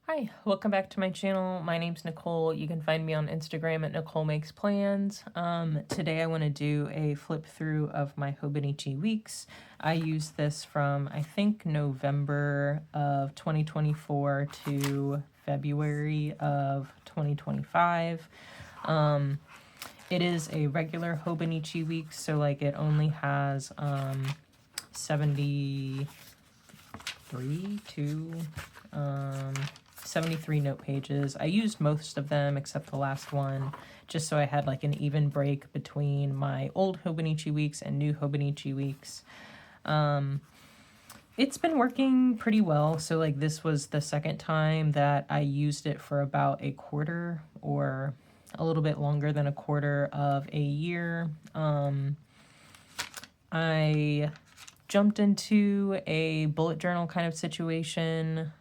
Hi, welcome back to my channel. My name's Nicole. You can find me on Instagram at Nicole Makes Plans. Today I want to do a flip through of my Hobonichi weeks. I used this from, I think, November of 2024 to February of 2025. It is a regular Hobonichi week, so like it only has 73 to 73 note pages. I used most of them except the last one, just so I had like an even break between my old Hobonichi weeks and new Hobonichi weeks. It's been working pretty well. So like this was the second time that I used it for about a quarter or a little bit longer than a quarter of a year. I jumped into a bullet journal kind of situation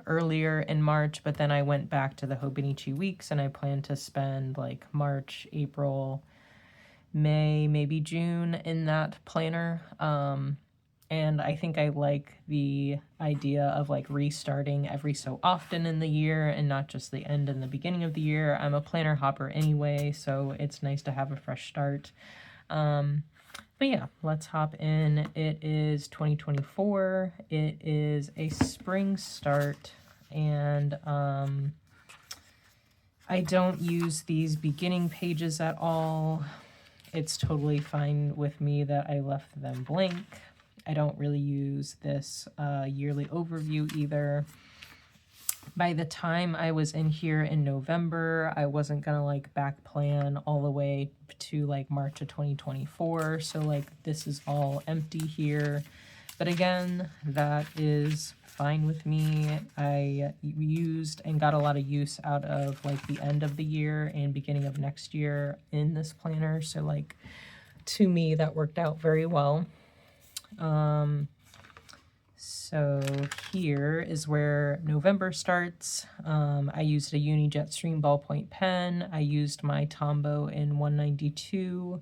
earlier in March, but then I went back to the Hobonichi weeks and I plan to spend like March, April, May, maybe June in that planner. And I think I like the idea of like restarting every so often in the year and not just the end and the beginning of the year. I'm a planner hopper anyway, so it's nice to have a fresh start. But yeah, let's hop in. It is 2024. It is a spring start, and I don't use these beginning pages at all. It's totally fine with me that I left them blank. I don't really use this yearly overview either. By the time I was in here in November, I wasn't gonna like back plan all the way to like March of 2024. So like this is all empty here. But again, that is fine with me. I used and got a lot of use out of like the end of the year and beginning of next year in this planner. So like to me, that worked out very well. So here is where November starts. I used a Uni Jetstream ballpoint pen. I used my Tombow in 192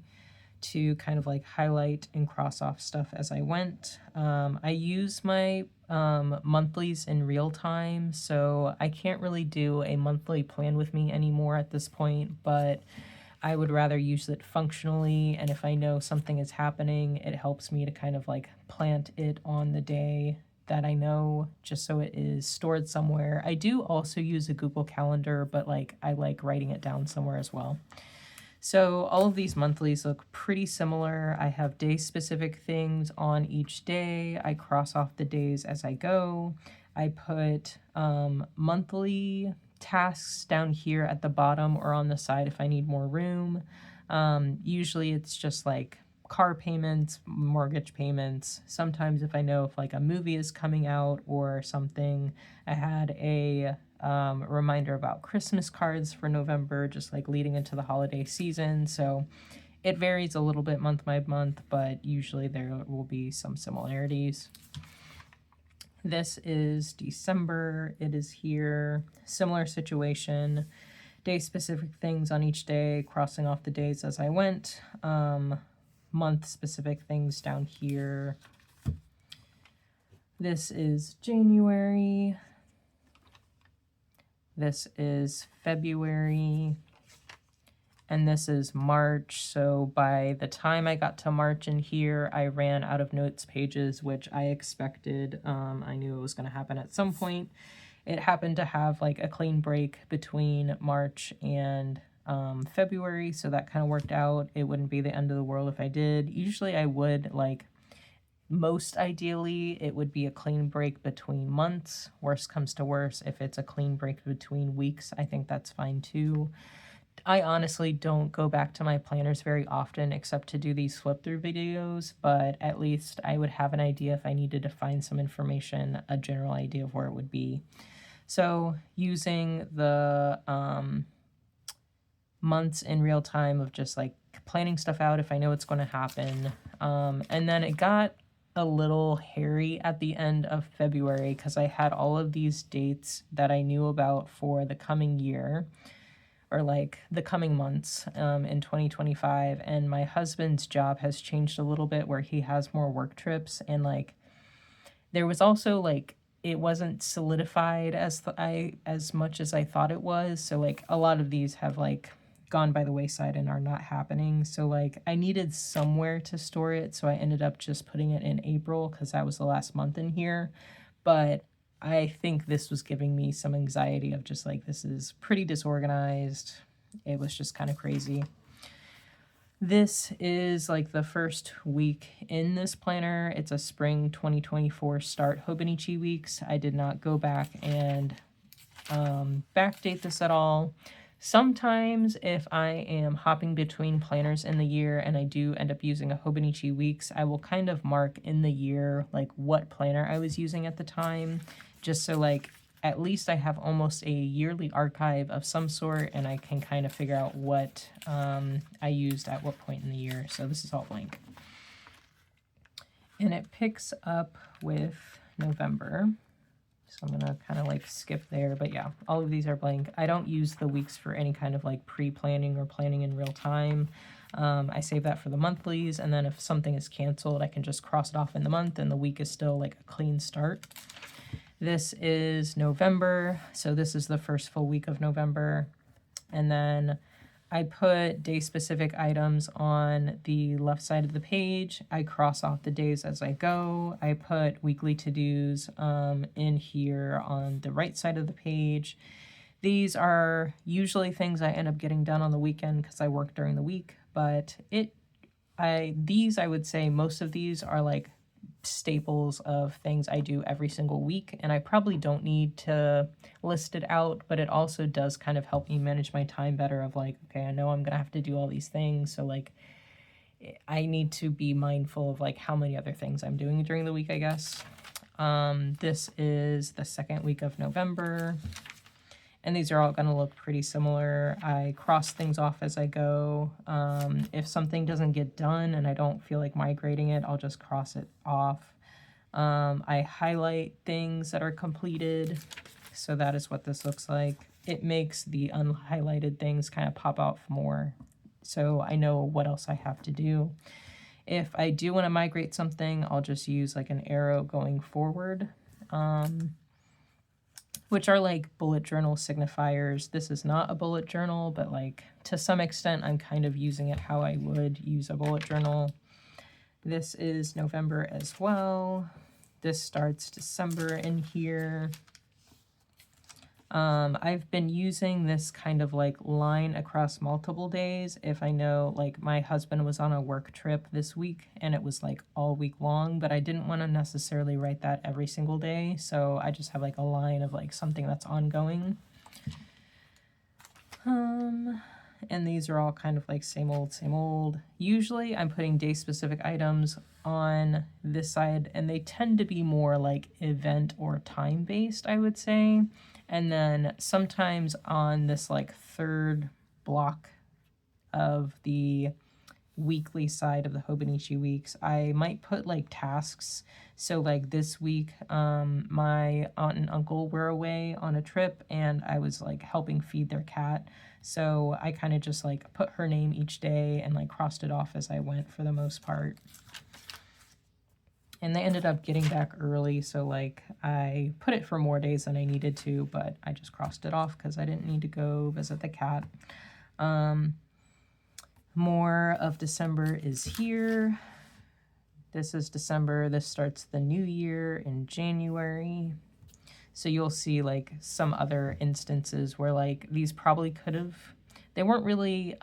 to kind of like highlight and cross off stuff as I went. I use my monthlies in real time, so I can't really do a monthly plan with me anymore at this point, but I would rather use it functionally, and if I know something is happening, it helps me to kind of like plant it on the day that I know, just so it is stored somewhere. I do also use a Google Calendar, but like I like writing it down somewhere as well. So all of these monthlies look pretty similar. I have day-specific things on each day. I cross off the days as I go. I put monthly tasks down here at the bottom or on the side if I need more room. Usually it's just like car payments, mortgage payments. Sometimes if I know if like a movie is coming out or something. I had a reminder about Christmas cards for November, just like leading into the holiday season. So it varies a little bit month by month, but usually there will be some similarities. This is December. It is here. Similar situation. Day-specific things on each day, crossing off the days as I went. Month-specific things down here. This is January. This is February. And this is March. So by the time I got to March in here, I ran out of notes pages, which I expected. I knew it was going to happen at some point. It happened to have like a clean break between March and February, so that kind of worked out. It wouldn't be the end of the world if I did. Usually I would, like, most ideally it would be a clean break between months. Worst comes to worst, if it's a clean break between weeks, I think that's fine too. I honestly don't go back to my planners very often except to do these flip through videos, but at least I would have an idea if I needed to find some information, a general idea of where it would be. So using the months in real time of just like planning stuff out if I know it's going to happen. And then it got a little hairy at the end of February because I had all of these dates that I knew about for the coming year, or like the coming months in 2025, and my husband's job has changed a little bit where he has more work trips, and like there was also like it wasn't solidified as much as I thought it was. So like a lot of these have like gone by the wayside and are not happening. So like I needed somewhere to store it, so I ended up just putting it in April because that was the last month in here. But I think this was giving me some anxiety of just like, this is pretty disorganized. It was just kind of crazy. This is like the first week in this planner. It's a spring 2024 start Hobonichi weeks. I did not go back and backdate this at all. Sometimes if I am hopping between planners in the year and I do end up using a Hobonichi weeks, I will kind of mark in the year like what planner I was using at the time, just so like at least I have almost a yearly archive of some sort and I can kind of figure out what I used at what point in the year. So this is all blank. And it picks up with November. So I'm going to kind of like skip there, but yeah, all of these are blank. I don't use the weeks for any kind of like pre-planning or planning in real time. I save that for the monthlies, and then if something is canceled, I can just cross it off in the month and the week is still like a clean start. This is November, so this is the first full week of November. And then I put day-specific items on the left side of the page. I cross off the days as I go. I put weekly to-dos in here on the right side of the page. These are usually things I end up getting done on the weekend because I work during the week, but I would say most of these are like staples of things I do every single week, and I probably don't need to list it out, but it also does kind of help me manage my time better of like, okay, I know I'm gonna have to do all these things, so like I need to be mindful of like how many other things I'm doing during the week, I guess. This is the second week of November, and these are all going to look pretty similar. I cross things off as I go. If something doesn't get done and I don't feel like migrating it, I'll just cross it off. I highlight things that are completed, so that is what this looks like. It makes the unhighlighted things kind of pop out more, so I know what else I have to do. If I do want to migrate something, I'll just use like an arrow going forward. Which are like bullet journal signifiers. This is not a bullet journal, but like to some extent, I'm kind of using it how I would use a bullet journal. This is November as well. This starts December in here. I've been using this kind of like line across multiple days. If I know like my husband was on a work trip this week and it was like all week long, but I didn't want to necessarily write that every single day. So I just have like a line of like something that's ongoing. And these are all kind of like same old, same old. Usually I'm putting day specific items on this side, and they tend to be more like event or time based, I would say. And then sometimes on this like third block of the weekly side of the Hobonichi weeks, I might put like tasks. So like this week, my aunt and uncle were away on a trip and I was like helping feed their cat. So I kind of just like put her name each day and like crossed it off as I went for the most part. And they ended up getting back early, so like I put it for more days than I needed to, but I just crossed it off because I didn't need to go visit the cat. More of December is here. This is December. This starts the new year in January. So you'll see like some other instances where like these probably could have, they weren't really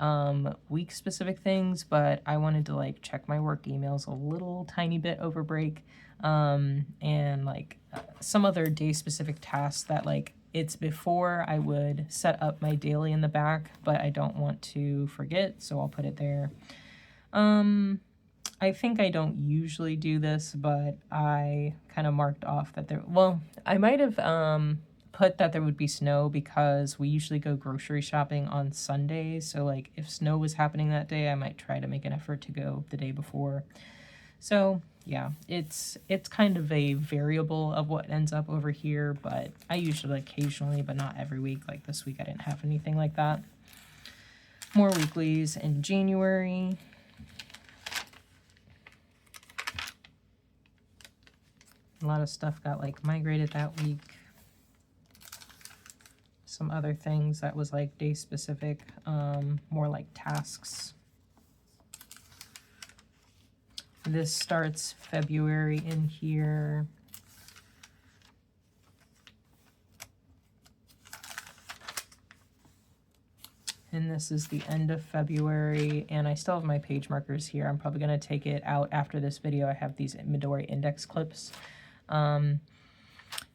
week specific things, but I wanted to like check my work emails a little tiny bit over break, and like some other day specific tasks that like it's before I would set up my daily in the back, but I don't want to forget, so I'll put it there. I think I don't usually do this, but I kind of marked off that there, well, I might have put that there would be snow because we usually go grocery shopping on Sundays. So like if snow was happening that day, I might try to make an effort to go the day before. So yeah, it's kind of a variable of what ends up over here, but I usually occasionally, but not every week. Like this week I didn't have anything like that. More weeklies in January. A lot of stuff got like migrated that week. Some other things that was like day specific, more like tasks. This starts February in here. And this is the end of February, and I still have my page markers here. I'm probably going to take it out after this video. I have these Midori index clips.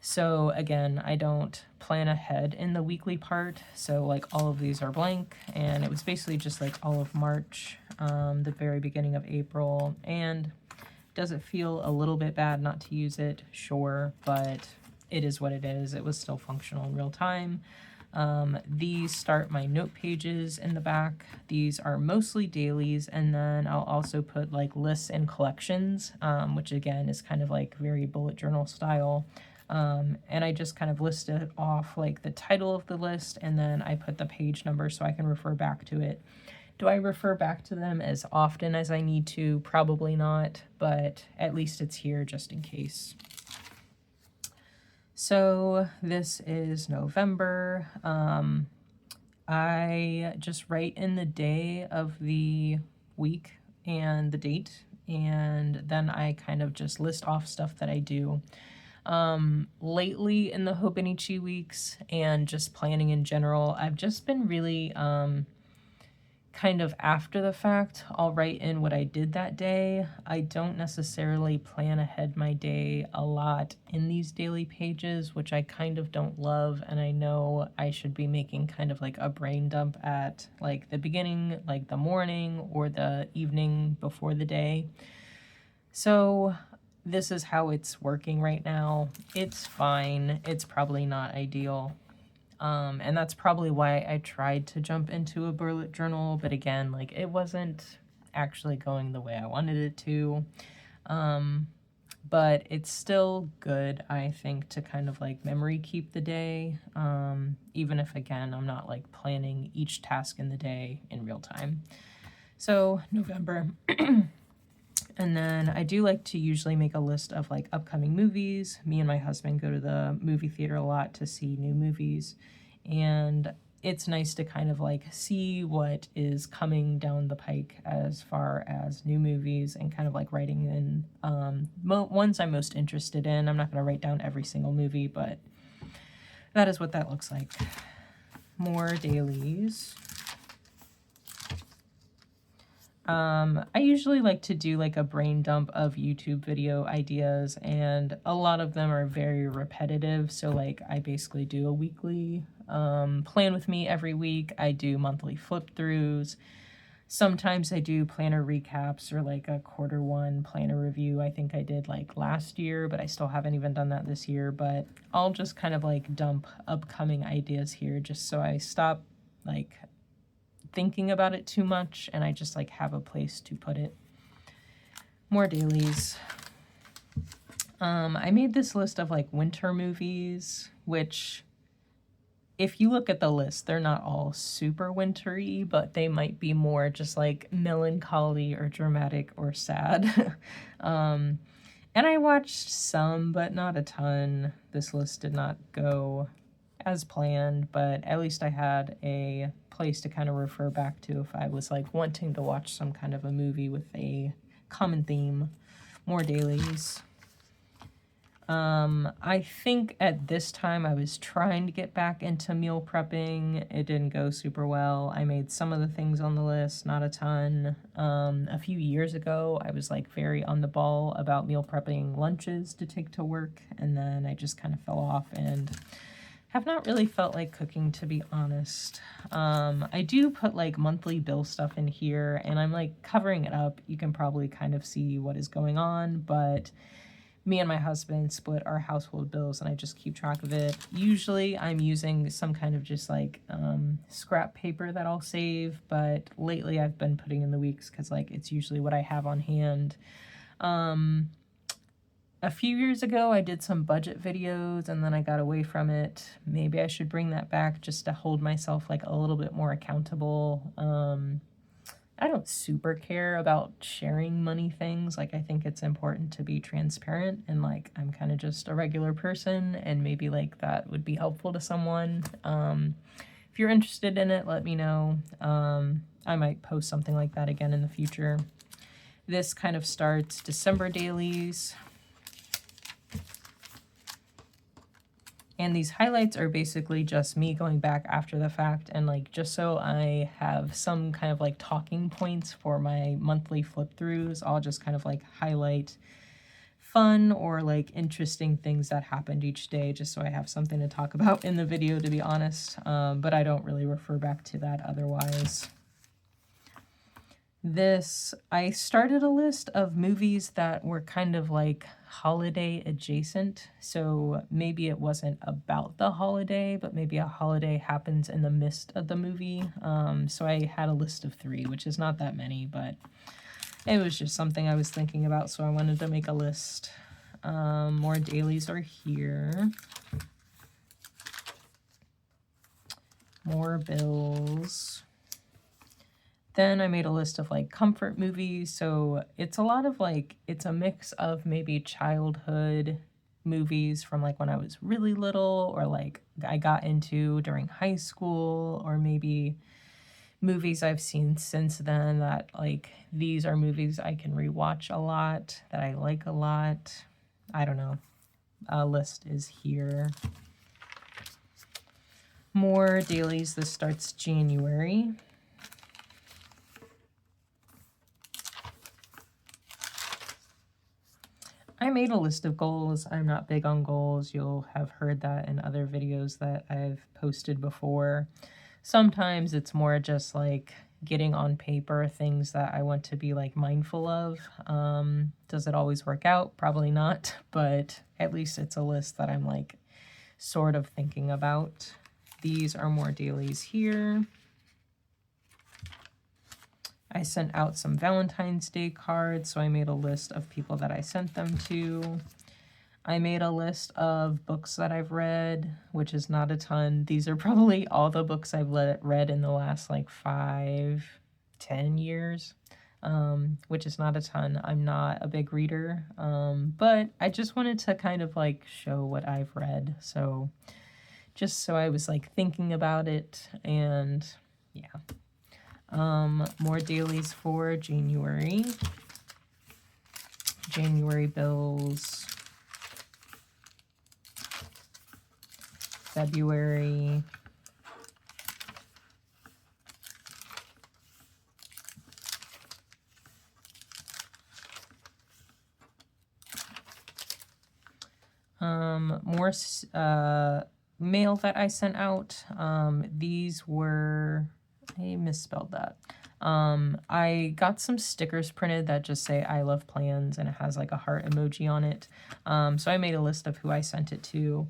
So again, I don't plan ahead in the weekly part, so like all of these are blank, and it was basically just like all of March, the very beginning of April. And does it feel a little bit bad not to use it? Sure, but it is what it is. It was still functional in real time. These start my note pages in the back. These are mostly dailies, and then I'll also put like lists and collections, which again is kind of like very bullet journal style. And I just kind of listed off like the title of the list, and then I put the page number so I can refer back to it. Do I refer back to them as often as I need to? Probably not, but at least it's here just in case. So this is November. I just write in the day of the week and the date, and then I kind of just list off stuff that I do. Lately in the Hobonichi weeks and just planning in general, I've just been really kind of after the fact. I'll write in what I did that day. I don't necessarily plan ahead my day a lot in these daily pages, which I kind of don't love, and I know I should be making kind of like a brain dump at like the beginning, like the morning or the evening before the day. So this is how it's working right now. It's fine. It's probably not ideal. And that's probably why I tried to jump into a bullet journal, but again, like it wasn't actually going the way I wanted it to. But it's still good, I think, to kind of like memory keep the day, even if again, I'm not like planning each task in the day in real time. So November. And then I do like to usually make a list of like upcoming movies. Me and my husband go to the movie theater a lot to see new movies. And it's nice to kind of like see what is coming down the pike as far as new movies, and kind of like writing in ones I'm most interested in. I'm not going to write down every single movie, but that is what that looks like. More dailies. I usually like to do like a brain dump of YouTube video ideas, and a lot of them are very repetitive. So like I basically do a weekly plan with me every week. I do monthly flip throughs. Sometimes I do planner recaps or like a quarter one planner review. I think I did like last year, but I still haven't even done that this year. But I'll just kind of like dump upcoming ideas here just so I stop like thinking about it too much, and I just like have a place to put it. More dailies. I made this list of like winter movies, which if you look at the list, they're not all super wintry, but they might be more just like melancholy or dramatic or sad. And I watched some, but not a ton. This list did not go as planned, but at least I had a place to kind of refer back to if I was like wanting to watch some kind of a movie with a common theme. More dailies. I think at this time I was trying to get back into meal prepping. It didn't go super well. I made some of the things on the list, not a ton. A few years ago, I was like very on the ball about meal prepping lunches to take to work, and then I just kind of fell off and have not really felt like cooking, to be honest. I do put like monthly bill stuff in here, and I'm like covering it up. You can probably kind of see what is going on, but me and my husband split our household bills, and I just keep track of it. Usually I'm using some kind of just like scrap paper that I'll save, but lately I've been putting in the weeks because like it's usually what I have on hand. A few years ago, I did some budget videos, and then I got away from it. Maybe I should bring that back just to hold myself like a little bit more accountable. I don't super care about sharing money things. Like, I think it's important to be transparent, and like, I'm kind of just a regular person, and maybe like that would be helpful to someone. If you're interested in it, let me know. I might post something like that again in the future. This kind of starts December dailies. And these highlights are basically just me going back after the fact, and like just so I have some kind of like talking points for my monthly flip throughs, I'll just kind of like highlight fun or like interesting things that happened each day, just so I have something to talk about in the video, to be honest. But I don't really refer back to that otherwise. This, I started a list of movies that were kind of like holiday adjacent. So maybe it wasn't about the holiday, but maybe a holiday happens in the midst of the movie. So I had a list of 3, which is not that many, but it was just something I was thinking about, so I wanted to make a list. More dailies are here. More bills. Then I made a list of like comfort movies. So it's a lot of like, it's a mix of maybe childhood movies from like when I was really little, or like I got into during high school, or maybe movies I've seen since then that like, these are movies I can rewatch a lot, that I like a lot. I don't know. A list is here. More dailies. This starts January. I made a list of goals. I'm not big on goals. You'll have heard that in other videos that I've posted before. Sometimes it's more just like getting on paper things that I want to be like mindful of. Does it always work out? Probably not, but at least it's a list that I'm like sort of thinking about. These are more dailies here. I sent out some Valentine's Day cards, so I made a list of people that I sent them to. I made a list of books that I've read, which is not a ton. These are probably all the books I've read in the last like 5-10 years, which is not a ton. I'm not a big reader, but I just wanted to kind of like show what I've read. So just so I was like thinking about it, and yeah. More dailies for January. January bills. February. More mail that I sent out. These were, I misspelled that. I got some stickers printed that just say I love plans, and it has like a heart emoji on it. So I made a list of who I sent it to.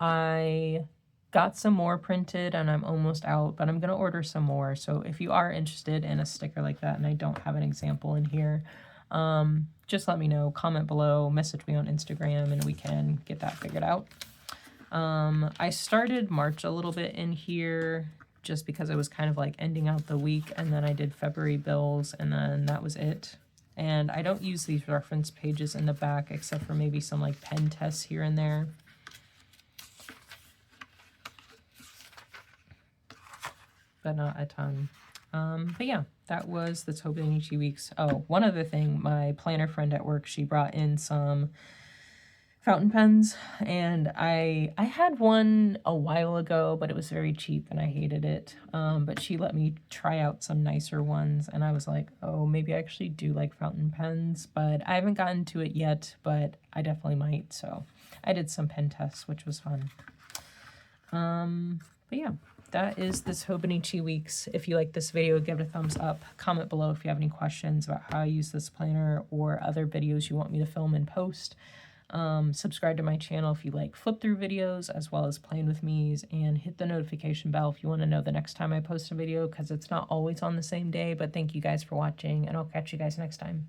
I got some more printed and I'm almost out, but I'm going to order some more. So if you are interested in a sticker like that, and I don't have an example in here, just let me know, comment below, message me on Instagram, and we can get that figured out. I started March a little bit in here just because it was kind of like ending out the week, and then I did February bills, and then that was it. And I don't use these reference pages in the back except for maybe some like pen tests here and there. But not a ton. But yeah, that was the Hobonichi weeks. Oh, one other thing, my planner friend at work, she brought in some fountain pens, and I had one a while ago, but it was very cheap and I hated it. But she let me try out some nicer ones, and I was like, oh, maybe I actually do like fountain pens, but I haven't gotten to it yet, but I definitely might. So I did some pen tests, which was fun. But yeah, that is this Hobonichi weeks. If you like this video, give it a thumbs up. Comment below if you have any questions about how I use this planner or other videos you want me to film and post. Subscribe to my channel if you like flip through videos as well as playing with me's, and hit the notification bell if you want to know the next time I post a video, because it's not always on the same day. But thank you guys for watching, and I'll catch you guys next time.